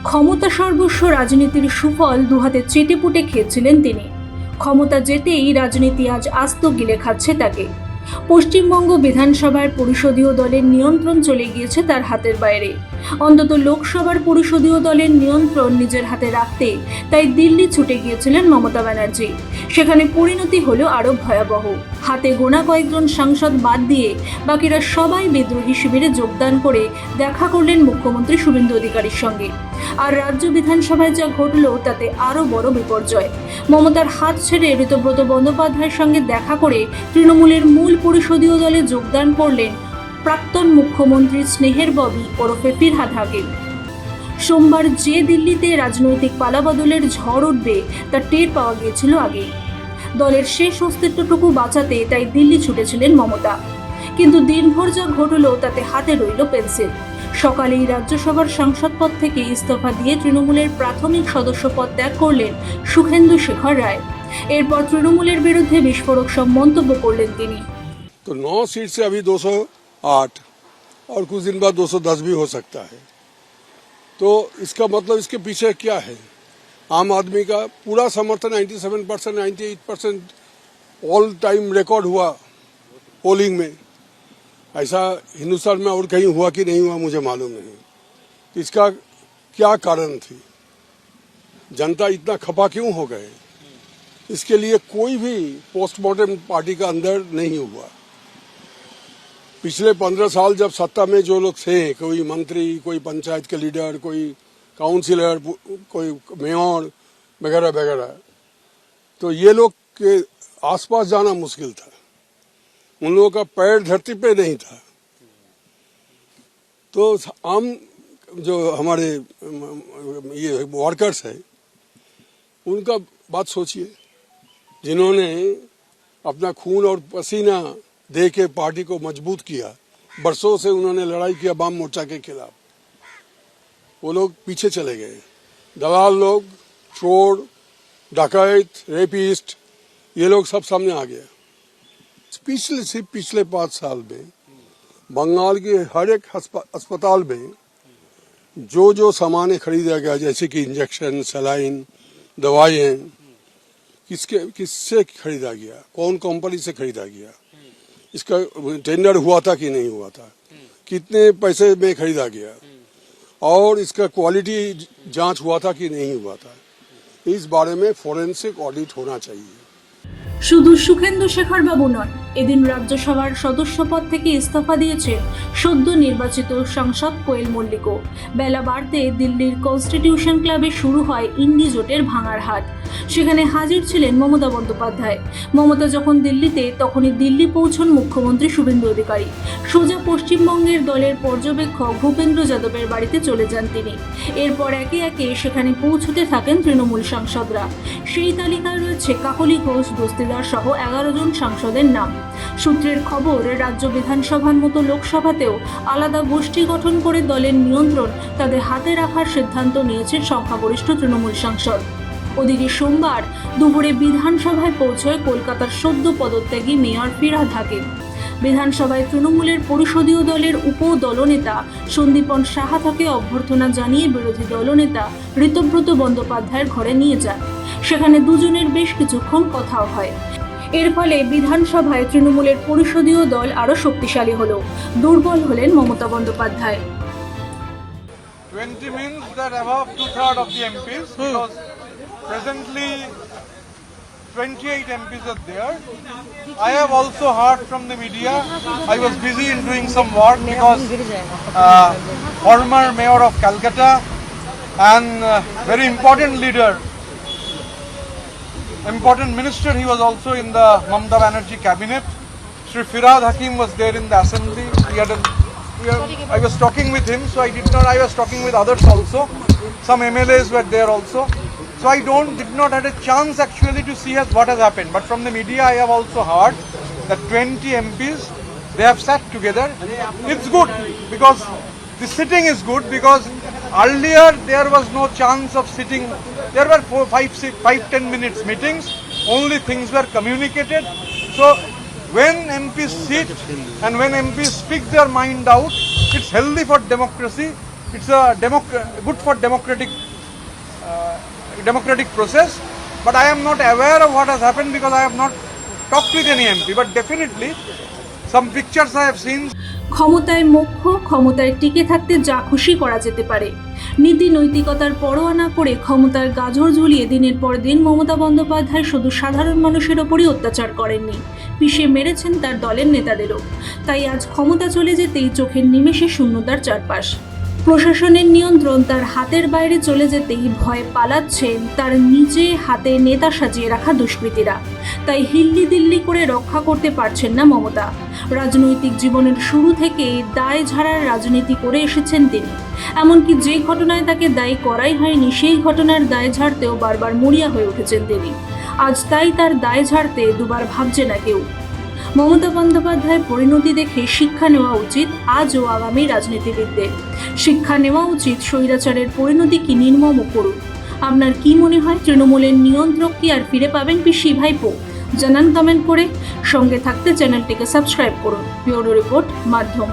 ক্ষমতা সর্বস্ব রাজনীতির সুফল দুহাতে চেটেপুটে খেয়েছিলেন তিনি। ক্ষমতা যেতেই রাজনীতি আজ আস্ত গিলে খাচ্ছে তাকে। পশ্চিমবঙ্গ বিধানসভার পরিষদীয় দলের নিয়ন্ত্রণ চলে গিয়েছে তার হাতের বাইরে। অন্তত লোকসভার পরিষদীয় দলের নিয়ন্ত্রণ নিজের হাতে রাখতে তাই দিল্লি ছুটে গিয়েছিলেন মমতা ব্যানার্জি। সেখানে পরিণতি হলো আরো ভয়াবহ। হাতে গোনা কয়েকজন সাংসদ বাদ দিয়ে বাকিরা সবাই বিদ্রোহী শিবিরে যোগদান করে দেখা করলেন মুখ্যমন্ত্রী শুভেন্দু অধিকারীর সঙ্গে। আর রাজ্য বিধানসভায় যা ঘটল তাতে আরো বড় বিপর্যয়। মমতার হাত ছেড়ে ঋতব্রত বন্দ্যোপাধ্যায়ের সঙ্গে দেখা করে তৃণমূলের মূল পরিষদীয় দলে যোগদান করলেন প্রাক্তন মুখ্যমন্ত্রী স্নেহের ববি ওরফে ফিরহাদ হাকিম। সোমবার যে দিল্লিতে রাজনৈতিক পালাবদলের ঝড় উঠবে তা টের পাওয়া গিয়েছিল আগে। দলের শেষ অস্তিত্বটুকু বাঁচাতে তাই দিল্লি ছুটেছিলেন মমতা। কিন্তু দিনভর যা ঘটল তাতে হাতে রইল পেন্সিল। সকালেই রাজ্যসভার সাংসদ পদ থেকে ইস্তফা দিয়ে তৃণমূলের প্রাথমিক সদস্য পদ ত্যাগ করলেন সুখেন্দু শেখর রায়। এরপর তৃণমূলের বিরুদ্ধে বিস্ফোরক সব মন্তব্য করলেন তিনি। तो 9 सीट से अभी 208 और कुछ दिन बाद 210 भी हो सकता है। तो इसका मतलब इसके पीछे क्या है? आम आदमी का पूरा समर्थन 97%, 98% ऑल टाइम रिकॉर्ड हुआ पोलिंग में। ऐसा हिंदुस्तान में और कहीं हुआ कि नहीं हुआ मुझे मालूम नहीं। इसका क्या कारण थी? जनता इतना खपा क्यों हो गए? इसके लिए कोई भी पोस्टमार्टम पार्टी का अंदर नहीं हुआ। पिछले 15 साल जब सत्ता में जो लोग थे, कोई मंत्री, कोई पंचायत के लीडर, कोई काउंसिलर, कोई मेयर वगैरह वगैरह, तो ये लोग के आसपास जाना मुश्किल था। उन लोगों का पैर धरती पे नहीं था। तो आम जो हमारे ये वर्कर्स है उनका बात सोचिए, जिन्होंने अपना खून और पसीना दे के पार्टी को मजबूत किया। बरसों से उन्होंने लड़ाई किया वाम मोर्चा के खिलाफ। वो लोग पीछे चले गए। दलाल लोग, चोर, डकैत, रेपिस्ट, ये लोग सब सामने आ गया। पिछले 5 साल में बंगाल के हर एक अस्पताल में जो सामान खरीदा गया, जैसे कि इंजेक्शन, सलाइन, दवाइयाँ, किससे खरीदा गया, कौन कंपनी से खरीदा गया, इसका टेंडर हुआ था कि नहीं हुआ था, कितने पैसे में खरीदा गया, और इसका क्वालिटी जांच हुआ था कि नहीं हुआ था, इस बारे में फोरेंसिक ऑडिट होना चाहिए। শুধু সুখেন্দু শেখর বাবু নন, এদিন রাজ্যসভার সদস্য পদ থেকে ইস্তফা দিয়েছেন সদ্য নির্বাচিত সাংসদ কোয়েল মল্লিকও। বেলা বাড়তে দিল্লির কনস্টিটিউশন ক্লাবে শুরু হয় ইন্ডি জোটের ভাঙার হাট। সেখানে হাজির ছিলেন মমতা বন্দ্যোপাধ্যায়। মমতা যখন দিল্লিতে, তখনই দিল্লি পৌঁছন মুখ্যমন্ত্রী শুভেন্দু অধিকারী। সোজা পশ্চিমবঙ্গের দলের পর্যবেক্ষক ভূপেন্দ্র যাদবের বাড়িতে চলে যান তিনি। এরপর একে একে সেখানে পৌঁছতে থাকেন তৃণমূল সাংসদরা। সেই তালিকায় রয়েছে কাকলি ঘোষ, দস্তিদার সহ 11 জন সাংসদের নাম। সূত্রের খবর, রাজ্য বিধানসভার মতো লোকসভাতেও আলাদা গোষ্ঠী গঠন করে দলের নিয়ন্ত্রণ তাদের হাতে রাখার সিদ্ধান্ত নিয়েছেন সংখ্যাগরিষ্ঠ তৃণমূল সাংসদ। ওদিকে সোমবার দুপুরে বিধানসভায় পৌঁছয় কলকাতার সদ্য পদত্যাগী মেয়র ফিরহাদ হাকিম। বিধানসভায় তৃণমূলের পরিষদীয় দলের উপ দলনেতা সন্দীপন সাহা তাকে অভ্যর্থনা জানিয়ে বিরোধী দলনেতা ঋতব্রত বন্দ্যোপাধ্যায়ের ঘরে নিয়ে যান। সেখানে দুজনের বেশ কিছুক্ষণ কথাও হয়। এর ফলে বিধানসভায় তৃণমূলের পরিষদীয় দল আরো শক্তিশালী হলো। দুর্বল হলেন Mamata Bandyopadhyay. 20 means that above 2/3 of the MPs, because presently 28 MPs are there. I have also heard from the media. I was busy in doing some work because former mayor of Calcutta and very important leader, important minister, he was also in the Mamata Banerjee cabinet. Shri Firhad Hakim was there in the assembly. I was talking with him, so I was talking with others also. Some MLAs were there also. So I did not have a chance actually to see what has happened. But from the media I have also heard that 20 MPs, they have sat together. It's good because the sitting is good, because earlier there was no chance of sitting. There were 5-10 minutes meetings, only things were communicated. So when MPs sit and when MPs speak their mind out, it's healthy for democracy. It's a good for democratic process. But I am not aware of what has happened because I have not talked with any MP. But definitely, some pictures I have seen. ক্ষমতায় মোক্ষ, ক্ষমতায় টিকে থাকতে যা খুশি করা যেতে পারে। নীতি নৈতিকতার পরোয়া না করে ক্ষমতার গাজর ঝুলিয়ে দিনের পর দিন মমতা বন্দ্যোপাধ্যায় শুধু সাধারণ মানুষের ওপরই অত্যাচার করেননি, পিষে মেরেছেন তার দলের নেতাদেরও। তাই আজ ক্ষমতা চলে যেতেই চোখের নিমেষে শূন্যতার চারপাশ। প্রশাসনের নিয়ন্ত্রণ তার হাতের বাইরে চলে যেতেই ভয়ে পালাচ্ছেন তার নিজে হাতে নেতা সাজিয়ে রাখা দুষ্কৃতীরা। তাই হিল্লি দিল্লি করে রক্ষা করতে পারছেন না মমতা। রাজনৈতিক জীবনের শুরু থেকে দায় ঝাড়ার রাজনীতি করে এসেছেন তিনি। এমনকি যে ঘটনায় তাকে দায়ী করাই হয়নি সেই ঘটনার দায় ঝাড়তেও বারবার মরিয়া হয়ে উঠেছেন তিনি। আজ তাই তার দায় ঝাড়তে দুবার ভাবছে না কেউ। মমতা বন্দ্যোপাধ্যায়ের পরিণতি দেখে শিক্ষা নেওয়া উচিত আজ ও আগামী রাজনীতিবিদদের। শিক্ষা নেওয়া উচিত স্বৈরাচারের পরিণতি কি নির্মম করুন। আপনার কি মনে হয়, তৃণমূলের নিয়ন্ত্রক কি আর ফিরে পাবেন পিসি ভাইপো? জানান কমেন্ট করে। সঙ্গে থাকতে চ্যানেলটিকে সাবস্ক্রাইব করুন। ব্যুরো রিপোর্ট, মাধ্যম।